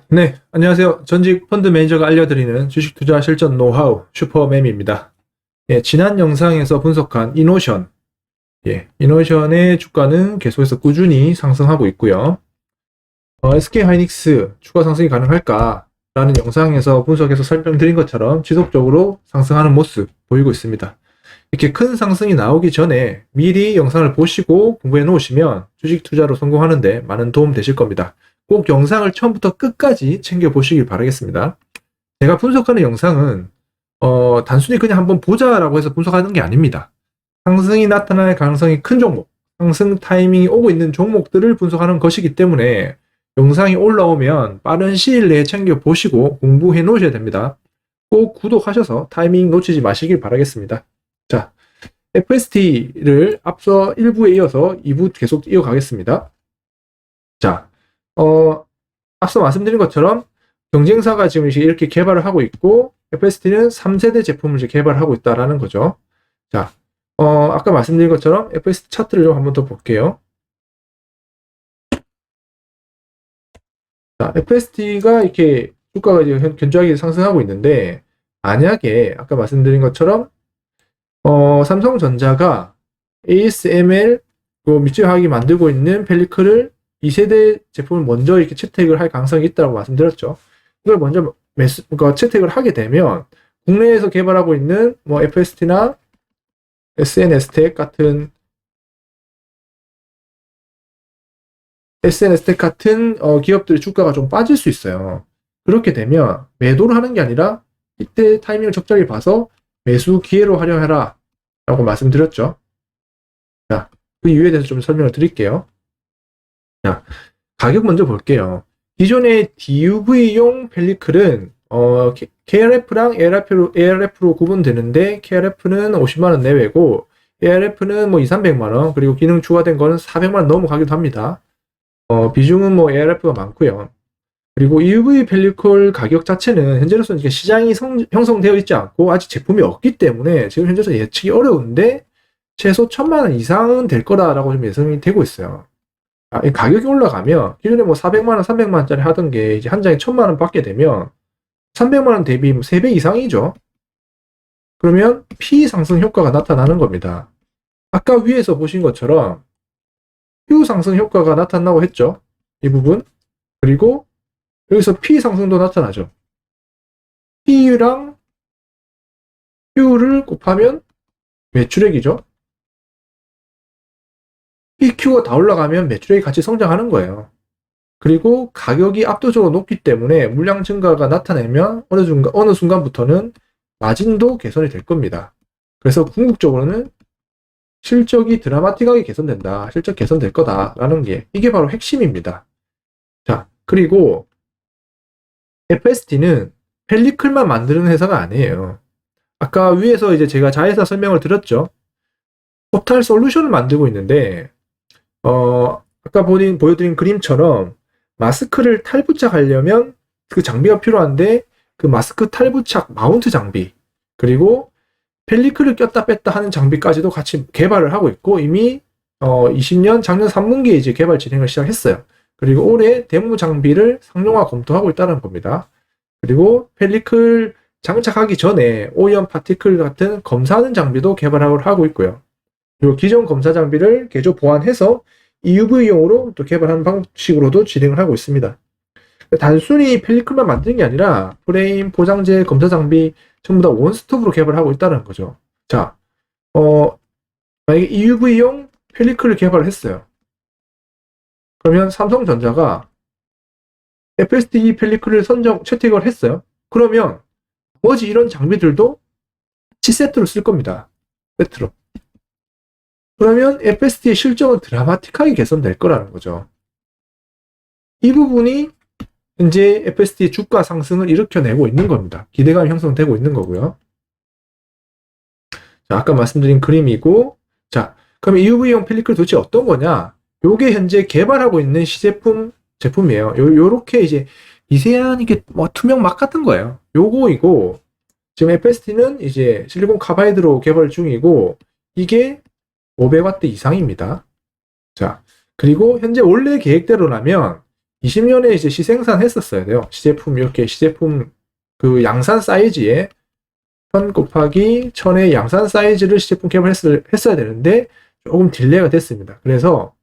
네, 안녕하세요. 전직 펀드 매니저가 알려드리는 주식 투자 실전 노하우 슈퍼매미입니다. 예, 지난 영상에서 분석한 이노션, 이노션의 주가는 계속해서 꾸준히 상승하고 있고요. SK 하이닉스 추가 상승이 가능할까? 라는 영상에서 분석해서 설명드린 것처럼 지속적으로 상승하는 모습 보이고 있습니다. 이렇게 큰 상승이 나오기 전에 미리 영상을 보시고 공부해 놓으시면 주식 투자로 성공하는데 많은 도움 되실 겁니다. 꼭 영상을 처음부터 끝까지 챙겨 보시길 바라겠습니다. 제가 분석하는 영상은 단순히 그냥 한번 보자라고 해서 분석하는 게 아닙니다. 상승이 나타날 가능성이 큰 종목, 상승 타이밍이 오고 있는 종목들을 분석하는 것이기 때문에 영상이 올라오면 빠른 시일 내에 챙겨 보시고 공부해 놓으셔야 됩니다. 꼭 구독하셔서 타이밍 놓치지 마시길 바라겠습니다. 자, FST를 앞서 1부에 이어서 2부 계속 이어가겠습니다. 자, 앞서 말씀드린 것처럼 경쟁사가 지금 이렇게 개발을 하고 있고 FST는 3세대 제품을 이제 개발하고 있다라는 거죠. 자, 아까 말씀드린 것처럼 FST 차트를 좀 한번 더 볼게요. 자, FST가 이렇게 주가가 이제 견조하게 상승하고 있는데 만약에 아까 말씀드린 것처럼 삼성전자가 ASML 미쯔하기 만들고 있는 펠리클을 2세대 제품을 먼저 이렇게 채택을 할 가능성이 있다고 말씀드렸죠. 이걸 먼저 그러니까 채택을 하게 되면 국내에서 개발하고 있는 뭐 FST나 SNS텍 같은 기업들의 주가가 좀 빠질 수 있어요. 그렇게 되면 매도를 하는 게 아니라 이때 타이밍을 적절히 봐서 매수 기회로 활용해라 라고 말씀드렸죠. 자, 그 이유에 대해서 좀 설명을 드릴게요. 자, 가격 먼저 볼게요. 기존의 DUV용 펠리클은 KRF랑 ARF로 구분되는데 KRF는 50만원 내외고 ARF는 뭐 2, 300만원 그리고 기능 추가된 거는 400만원 넘어가기도 합니다. 비중은 뭐 ARF가 많고요. 그리고 EUV 펠리클 가격 자체는 현재로서는 이게 시장이 형성되어 있지 않고 아직 제품이 없기 때문에 지금 현재로서 예측이 어려운데 최소 1000만원 이상은 될 거라고 좀 예상이 되고 있어요. 이 가격이 올라가면 기존에 뭐 400만원, 300만원짜리 하던 게 이제 한 장에 1000만원 받게 되면 300만원 대비 3배 이상이죠. 그러면 P 상승 효과가 나타나는 겁니다. 아까 위에서 보신 것처럼 Q 상승 효과가 나타나고 했죠. 이 부분. 그리고 여기서 P 상승도 나타나죠. P랑 Q를 곱하면 매출액이죠. PQ가 다 올라가면 매출액이 같이 성장하는 거예요. 그리고 가격이 압도적으로 높기 때문에 물량 증가가 나타나면 어느 순간부터는 마진도 개선이 될 겁니다. 그래서 궁극적으로는 실적이 드라마틱하게 개선된다. 실적 개선될 거다라는 게 이게 바로 핵심입니다. 자, 그리고 FST는 펠리클만 만드는 회사가 아니에요. 아까 위에서 이제 제가 자회사 설명을 드렸죠. 토탈 솔루션을 만들고 있는데 아까 보여드린 그림처럼 마스크를 탈부착하려면 그 장비가 필요한데 그 마스크 탈부착 마운트 장비 그리고 펠리클을 꼈다 뺐다 하는 장비까지도 같이 개발을 하고 있고 이미 20년 작년 3분기에 이제 개발 진행을 시작했어요. 그리고 올해 데모 장비를 상용화 검토하고 있다는 겁니다. 그리고 펠리클 장착하기 전에 오염 파티클 같은 검사하는 장비도 개발을 하고 있고요. 그리고 기존 검사 장비를 개조 보완해서 EUV용으로 또 개발하는 방식으로도 진행을 하고 있습니다. 단순히 펠리클만 만드는 게 아니라 프레임, 포장재, 검사 장비 전부 다 원스톱으로 개발하고 있다는 거죠. 자, 만약에 EUV용 펠리클을 개발을 했어요. 그러면 삼성전자가 FSD 펠리클을 채택을 했어요. 그러면 나머지 이런 장비들도 같이 세트로 쓸 겁니다. 세트로. 그러면 FST의 실적은 드라마틱하게 개선될 거라는 거죠. 이 부분이 현재 FST의 주가 상승을 일으켜내고 있는 겁니다. 기대감이 형성되고 있는 거고요. 자, 아까 말씀드린 그림이고, 자, 그럼 EUV용 펠리클 도대체 어떤 거냐? 요게 현재 개발하고 있는 제품이에요. 요렇게 이제 미세한 이게 뭐 투명 막 같은 거예요. 요거이고, 지금 FST는 이제 실리콘 카바이드로 개발 중이고, 이게 500W 이상입니다. 자, 그리고 현재 원래 계획대로라면 20년에 이제 시생산 했었어야 돼요. 시제품 이렇게 시제품 그 양산 사이즈에 1000 곱하기 1000의 양산 사이즈를 시제품 개발했어야 되는데 조금 딜레이가 됐습니다. 그래서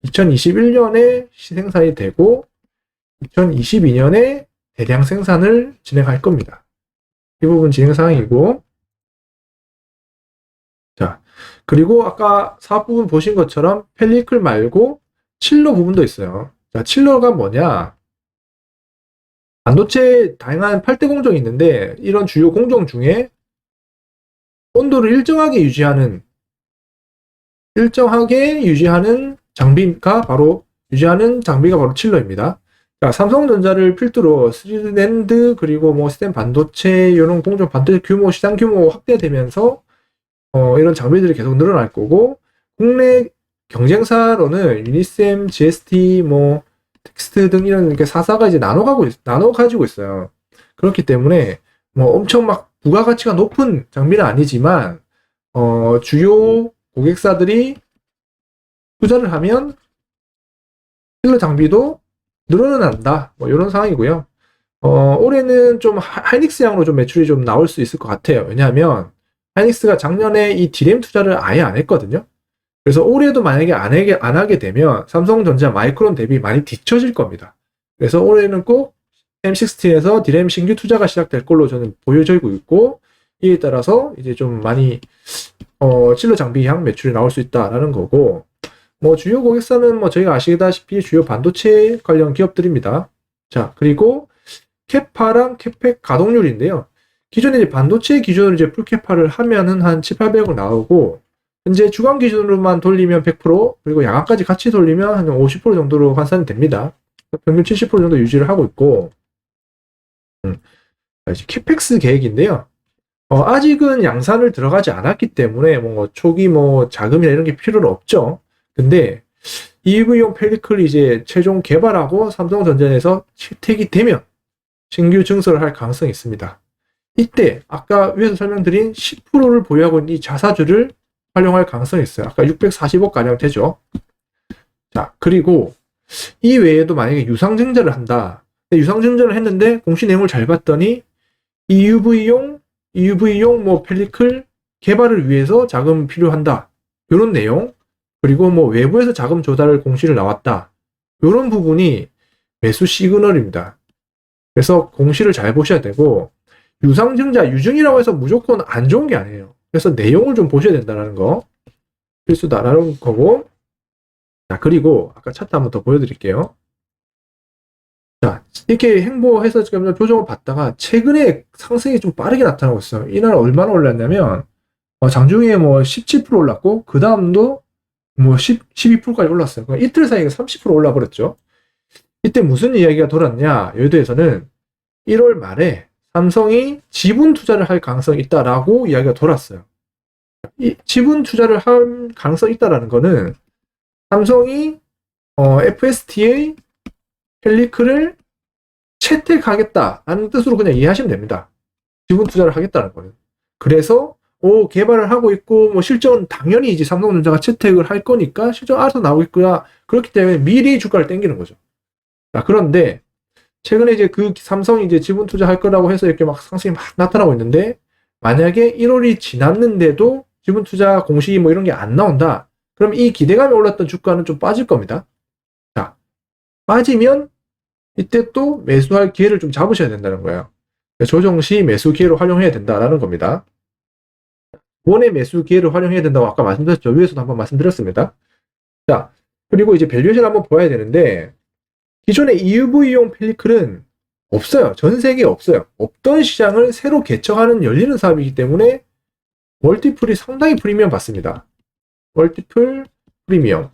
2021년에 시생산이 되고 2022년에 대량 생산을 진행할 겁니다. 이 부분 진행 사항이고, 자, 그리고 아까 사업 부분 보신 것처럼 펠리클 말고 칠러 부분도 있어요. 자, 칠러가 뭐냐? 반도체 다양한 8대 공정이 있는데 이런 주요 공정 중에 온도를 일정하게 유지하는 장비가 바로 칠러입니다. 자, 삼성전자를 필두로 3D 낸드 그리고 뭐 시스템 반도체 이런 공정 반도체 규모 시장 규모 확대되면서 이런 장비들이 계속 늘어날 거고, 국내 경쟁사로는 유니셈, GST, 뭐 텍스트 등 이런 이렇게 4사가 이제 나눠 가지고 있어요. 그렇기 때문에 뭐 엄청 막 부가가치가 높은 장비는 아니지만 주요 고객사들이 투자를 하면 칠러 장비도 늘어난다. 뭐 이런 상황이고요. 올해는 좀 하이닉스향으로 좀 매출이 좀 나올 수 있을 것 같아요. 왜냐하면 하이닉스가 작년에 이 D램 투자를 아예 안 했거든요. 그래서 올해도 만약에 안 하게 되면 삼성전자 마이크론 대비 많이 뒤처질 겁니다. 그래서 올해는 꼭 M16에서 D램 신규 투자가 시작될 걸로 저는 보여지고 있고, 이에 따라서 이제 좀 많이 칠러 장비향 매출이 나올 수 있다라는 거고, 뭐 주요 고객사는 뭐 저희가 아시다시피 주요 반도체 관련 기업들입니다. 자, 그리고 캐파랑 캐펙 가동률인데요. 기존에 이제 반도체 기준으로 이제 풀캐파를 하면은 한 7,800억 나오고, 현재 주간 기준으로만 돌리면 100%, 그리고 야간까지 같이 돌리면 한 50% 정도로 환산이 됩니다. 평균 70% 정도 유지를 하고 있고, 이제 캐펙스 계획인데요. 아직은 양산을 들어가지 않았기 때문에 뭐 초기 뭐 자금이나 이런 게 필요는 없죠. 근데 EV용 펠리클 이제 최종 개발하고 삼성전자에서 채택이 되면 신규 증설을 할 가능성이 있습니다. 이때 아까 위에서 설명드린 10%를 보유하고 있는 이 자사주를 활용할 가능성이 있어요. 아까 640억 가량 되죠. 자, 그리고 이 외에도 만약에 유상증자를 한다. 유상증자를 했는데 공시 내용을 잘 봤더니 EUV용 뭐 펠리클 개발을 위해서 자금 필요한다. 이런 내용. 그리고 뭐 외부에서 자금 조달을 공시를 나왔다. 이런 부분이 매수 시그널입니다. 그래서 공시를 잘 보셔야 되고, 유상증자, 유증이라고 해서 무조건 안 좋은 게 아니에요. 그래서 내용을 좀 보셔야 된다는 거 필수다라는 거고. 자, 그리고 아까 차트 한번 더 보여드릴게요. 자, 이렇게 행보해서 지금 표정을 봤다가 최근에 상승이 좀 빠르게 나타나고 있어요. 이날 얼마나 올랐냐면 장중에 뭐 17% 올랐고 그 다음도 뭐 12%까지 올랐어요. 그러니까 이틀 사이에 30% 올라버렸죠. 이때 무슨 이야기가 돌았냐? 여의도에서는 1월 말에 삼성이 지분 투자를 할 가능성이 있다라고 이야기가 돌았어요. 이 지분 투자를 할 가능성이 있다라는 거는 삼성이 FSTA 펠리클을 채택하겠다라는 뜻으로 그냥 이해하시면 됩니다. 지분 투자를 하겠다는 거는. 그래서 개발을 하고 있고 뭐 실적은 당연히 이제 삼성전자가 채택을 할 거니까 실적 알아서 나오겠구나. 그렇기 때문에 미리 주가를 땡기는 거죠. 자, 그런데 최근에 이제 그 삼성이 이제 지분 투자할 거라고 해서 이렇게 막 상승이 막 나타나고 있는데, 만약에 1월이 지났는데도 지분 투자 공식이 뭐 이런 게 안 나온다. 그럼 이 기대감이 올랐던 주가는 좀 빠질 겁니다. 자, 빠지면 이때 또 매수할 기회를 좀 잡으셔야 된다는 거예요. 조정 시 매수 기회로 활용해야 된다라는 겁니다. 원의 매수 기회를 활용해야 된다고 아까 말씀드렸죠. 위에서도 한번 말씀드렸습니다. 자, 그리고 이제 밸류에이션 한번 봐야 되는데, 기존의 EUV용 펠리클은 없어요. 전 세계에 없어요. 없던 시장을 새로 개척하는 열리는 사업이기 때문에 멀티플이 상당히 프리미엄 받습니다. 멀티플 프리미엄.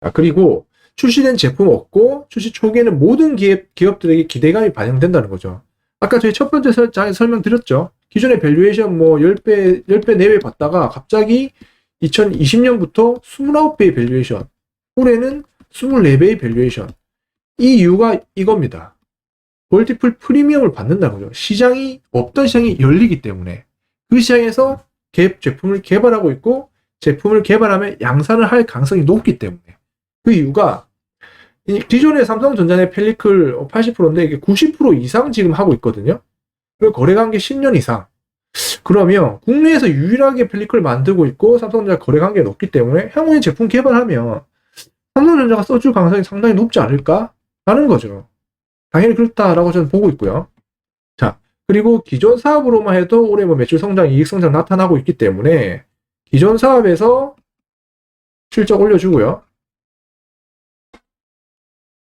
자, 그리고 출시된 제품 없고 출시 초기에는 모든 기업들에게 기대감이 반영된다는 거죠. 아까 저희 첫 번째 장에서 설명드렸죠. 기존의 밸류에이션 뭐 10배, 10배 내외 받다가 갑자기 2020년부터 29배의 밸류에이션. 올해는 24배의 밸류에이션. 이 이유가 이겁니다. 멀티플 프리미엄을 받는다는 거죠. 없던 시장이 열리기 때문에. 그 시장에서 제품을 개발하고 있고, 제품을 개발하면 양산을 할 가능성이 높기 때문에. 그 이유가 기존의 삼성전자의 펠리클 80%인데 이게 90% 이상 지금 하고 있거든요. 그리고 거래관계 10년 이상. 그러면 국내에서 유일하게 펠리클을 만들고 있고 삼성전자 거래관계가 높기 때문에 향후에 제품 개발하면 삼성전자가 써줄 가능성이 상당히 높지 않을까 하는 거죠. 당연히 그렇다라고 저는 보고 있고요. 자, 그리고 기존 사업으로만 해도 올해 뭐 매출 성장, 이익 성장 나타나고 있기 때문에 기존 사업에서 실적 올려주고요.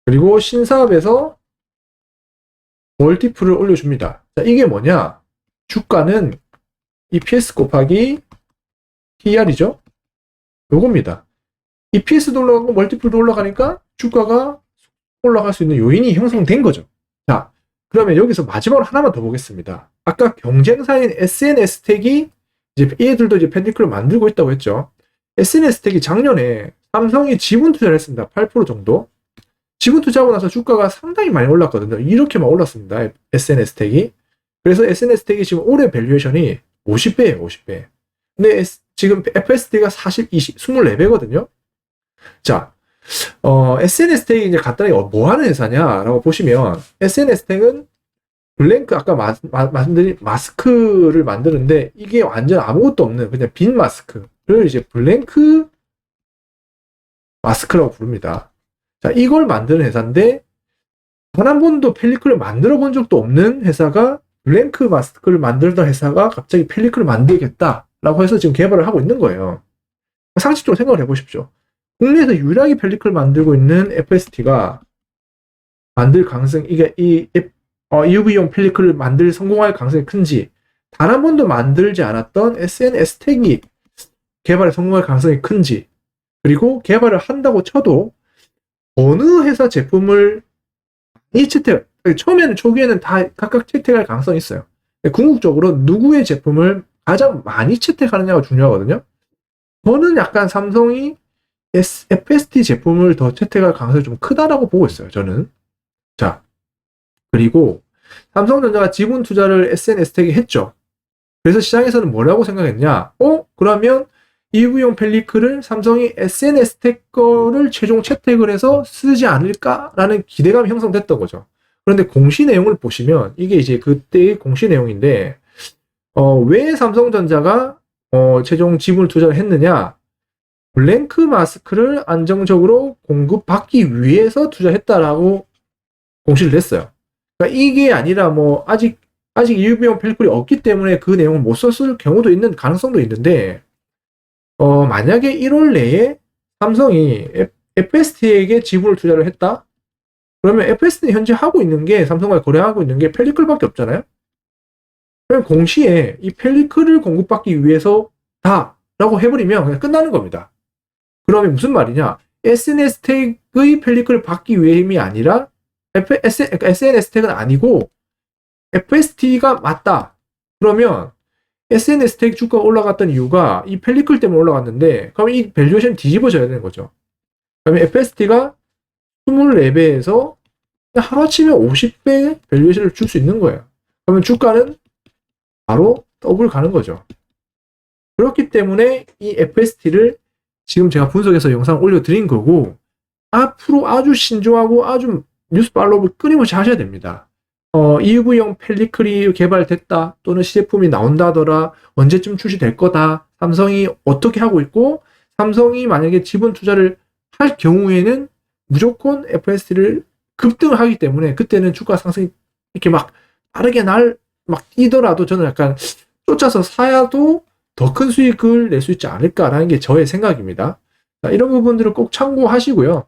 그리고 신사업에서 멀티플을 올려줍니다. 자, 이게 뭐냐? 주가는 EPS 곱하기 PER이죠? 요겁니다. EPS도 올라가고 멀티플도 올라가니까 주가가 올라갈 수 있는 요인이 형성된 거죠. 자, 그러면 여기서 마지막으로 하나만 더 보겠습니다. 아까 경쟁사인 SNS텍이 이제 얘들도 이제 펠리클을 만들고 있다고 했죠. SNS텍이 작년에 삼성이 지분 투자를 했습니다. 8% 정도. 지분 투자하고 나서 주가가 상당히 많이 올랐거든요. 이렇게만 올랐습니다. SNS텍이. 그래서 SNS텍이 지금 올해 밸류에이션이 50배예요, 50배. 근데 지금 FSD가 24배거든요. 자, SNS텍이 이제 간단히 뭐 하는 회사냐라고 보시면, SNS텍은 블랭크, 아까 만든 마스크를 만드는데, 이게 완전 아무것도 없는 그냥 빈 마스크를 이제 블랭크 마스크라고 부릅니다. 자, 이걸 만드는 회사인데, 단 한 번도 펠리클을 만들어 본 적도 없는 회사가, 블랭크 마스크를 만들던 회사가 갑자기 펠리클을 만들겠다라고 해서 지금 개발을 하고 있는 거예요. 상식적으로 생각을 해보십시오. 국내에서 유일하게 펠리클을 만들고 있는 FST가 만들 가능성, 이게 EUV용 펠리클을 만들 성공할 가능성이 큰지, 단 한 번도 만들지 않았던 SNS텍이 개발에 성공할 가능성이 큰지, 그리고 개발을 한다고 쳐도 어느 회사 제품을 이 채택, 처음에는 초기에는 다 각각 채택할 가능성이 있어요. 궁극적으로 누구의 제품을 가장 많이 채택하느냐가 중요하거든요. 저는 약간 삼성이 FST 제품을 더 채택할 가능성이 좀 크다라고 보고 있어요, 저는. 자, 그리고 삼성전자가 지분 투자를 SNS텍에 했죠. 그래서 시장에서는 뭐라고 생각했냐? 그러면 EUV용 펠리클을 삼성이 SNS텍 거를 최종 채택을 해서 쓰지 않을까라는 기대감이 형성됐던 거죠. 그런데 공시 내용을 보시면 이게 이제 그때의 공시 내용인데, 왜 삼성전자가 최종 지분 투자를 했느냐? 블랭크 마스크를 안정적으로 공급받기 위해서 투자했다라고 공시를 냈어요. 그러니까 이게 아니라 뭐 아직 EUV용 펠리클이 없기 때문에 그 내용을 못 썼을 경우도 있는 가능성도 있는데, 만약에 1월 내에 삼성이 FST에게 지분을 투자를 했다? 그러면 FST는 현재 하고 있는 게, 삼성과 거래하고 있는 게 펠리클밖에 없잖아요? 그럼 공시에 이 펠리클을 공급받기 위해서 다라고 해버리면 그냥 끝나는 겁니다. 그러면 무슨 말이냐? SNS텍의 펠리클을 받기 위함이 아니라, SNS텍은 아니고 FST가 맞다. 그러면 SNS텍 주가가 올라갔던 이유가 이 펠리클 때문에 올라갔는데, 그럼 이 밸류에이션 뒤집어져야 되는 거죠. 그러면 FST가 24배에서 하루아침에 50배 밸류에이션을 줄 수 있는 거예요. 그러면 주가는 바로 더블 가는 거죠. 그렇기 때문에 이 FST를 지금 제가 분석해서 영상 올려드린 거고, 앞으로 아주 신중하고 아주 뉴스 팔로우를 끊임없이 하셔야 됩니다. EUV용 펠리클이 개발됐다, 또는 시제품이 나온다더라, 언제쯤 출시될 거다, 삼성이 어떻게 하고 있고, 삼성이 만약에 지분 투자를 할 경우에는 무조건 FST를 급등을 하기 때문에 그때는 주가 상승이 이렇게 막 빠르게 막 뛰더라도 저는 약간 쫓아서 사야도 더 큰 수익을 낼 수 있지 않을까라는 게 저의 생각입니다. 자, 이런 부분들을 꼭 참고하시고요.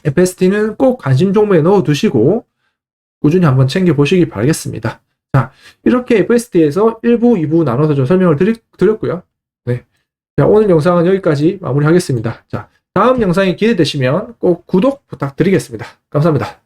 FST는 꼭 관심 종목에 넣어 두시고 꾸준히 한번 챙겨보시기 바라겠습니다. 자, 이렇게 FST에서 1부, 2부 나눠서 좀 설명을 드렸고요. 네. 자, 오늘 영상은 여기까지 마무리하겠습니다. 자, 다음 영상이 기대되시면 꼭 구독 부탁드리겠습니다. 감사합니다.